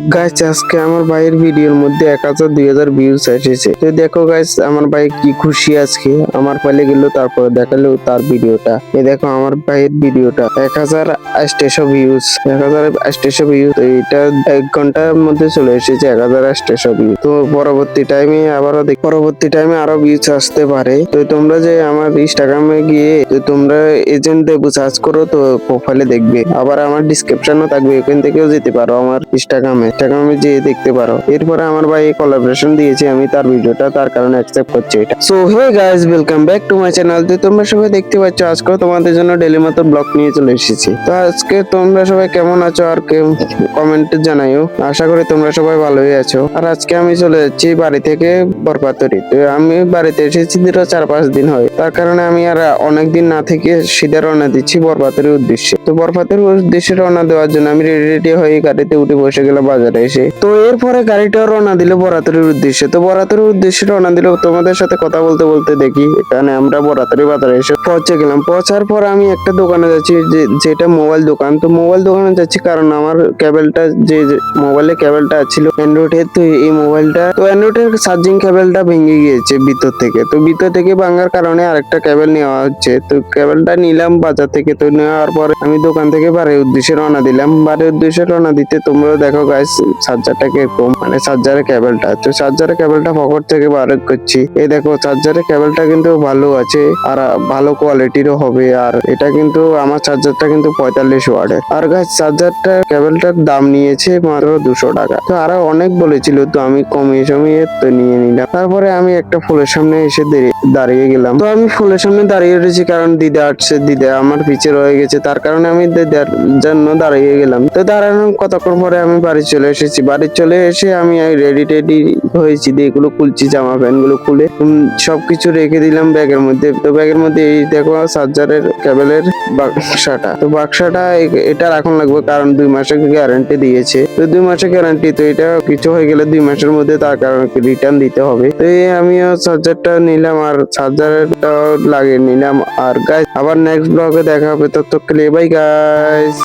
Guys আজকে আমার ভাইয়ের ভিডিওর মধ্যে 1000-2000 ভিউজ এসেছে। তো দেখো গাইস আমার ভাই কি খুশি আজকে আমার পালে গেল, তারপরে দেখালো তার ভিডিওটা। এই দেখো আমার ভাইয়ের ভিডিওটা 1800 ভিউজ, 1800 ভিউজ। তো এটা 1 ঘন্টার মধ্যে চলে এসেছে 1800 ভিউজ। তো পরবর্তী টাইমে আরো ভিউজ আসতে পারে। তো তোমরা যে আমার ইনস্টাগ্রামে গিয়ে তো তোমরা এজেন্ট দেবো সার্চ করো, তো প্রোফাইলে দেখবে। আবার আমার ডিসক্রিপশনও থাকবে, ওখান থেকেও যেতে পারো আমার ইনস্টাগ্রামে যেয়ে দেখতে পারো। এরপরে আমার ভাই কোলাবোরেশন দিয়েছে, আমি তার ভিডিওটা তার কারণে অ্যাকসেপ্ট করছি এটা। So hey guys, welcome back to my channel. তো তোমরা সবাই দেখতে পাচ্ছ আজকেও তোমাদের জন্য ডেলি মতো ব্লগ নিয়ে চলে এসেছি। তো আজকে তোমরা সবাই কেমন আছো আর কমেন্টে জানাইও। আশা করি তোমরা সবাই ভালোই আছো। আর আজকে আমি চলে যাচ্ছি বাড়ি থেকে বরপাতুরি। তো আমি বাড়িতে এসেছি 4-5 দিন হয়, তার কারণে আমি আর অনেকদিন না থেকে সিধা রওনা দিচ্ছি বরপাতুরির উদ্দেশ্যে। তো বরপাতুরির উদ্দেশ্যে রওনা দেওয়ার জন্য আমি রেডি হয়ে গাড়িতে উঠে বসে গেলাম বাজারে এসে। তো এরপরে গাড়িটা রওনা দিল বরাতরির উদ্দেশ্যে। তো বরাতরির উদ্দেশ্যে রওনা দিল, তোমাদের সাথে কথা বলতে বলতে দেখি এখানে আমরা বরাতরি বাজারে এসে পৌঁছে গেলাম। পৌঁছার পর আমি একটা দোকানে যাচ্ছি, যেটা মোবাইল দোকান। তো মোবাইল দোকানে যাচ্ছি কারণ আমার কেবলটা যে মোবাইলে কেবলটা ছিল অ্যান্ড্রয়েডের, তো এই মোবাইলটা তো অ্যান্ড্রয়েডের চার্জিং কেবলটা ভেঙে গিয়েছে ভিতর থেকে। তো ভিতর থেকে ভাঙার কারণে আরেকটা কেবল নেওয়া হচ্ছে। তো কেবলটা নিলাম বাজার থেকে। তো নেওয়ার পরে আমি দোকান থেকে বাড়ির উদ্দেশ্যে রওনা দিলাম। বাড়ির উদ্দেশ্যে রওনা দিতে তোমরা দেখো গাইস চার্জারটা কিরকম, মানে চার্জারের কেবলটা। তো চার্জারের কেবলটা পকেট থেকে বার করছি। এই দেখো চার্জারের কেবলটা কিন্তু ভালো আছে আর ভালো কোয়ালিটিরও হবে। আর এটা কিন্তু আমার চার্জারটা কিন্তু 45 ওয়াটের। আর গাইস চার্জারটা কেবলটার দাম নিয়েছে মাত্র 200 টাকা। তো আরো অনেক বলেছিল, তো আমি কমিয়ে সমিয়ে তো নিয়ে নিলাম। তারপরে আমি একটা ফুলের সামনে এসে দাঁড়িয়ে গেলাম। তো আমি ফুলের সামনে দাঁড়িয়ে রয়েছি কারণ দিদা আসছে, দিদা আমার পিছে রয়ে গেছে, তার কারণে আমি দিদার জন্য দাঁড়িয়ে গেলাম। তো দাঁড়ানোর কতক্ষণ পরে আমি বাড়ি চলে এসেছি। বাড়ি চলে এসে আমি রেডি টেডি হয়েছি, দিয়ে এগুলো খুলছি, জামা প্যান্ট গুলো খুলে সবকিছু রেখে দিলাম ব্যাগের মধ্যে। তো ব্যাগের মধ্যে এই দেখো চার্জারের কেবলের বাক্সাটা। তো বাক্সাটা এটা রাখুন লাগবে কারণ 2 মাসের গ্যারান্টি দিয়েছে। তো 2 মাসের গ্যারান্টি, তো এটা কিছু হয়ে গেলে 2 মাসের মধ্যে তার কারণে রিটার্ন দিতে হবে। তো আমিও চার্জারটা নিলাম আর চার্জারটা লাগিয়ে নিলাম। আর গাইস আবার নেক্সট ব্লগে দেখা হবে, ততক্ষণ বাই গাইস।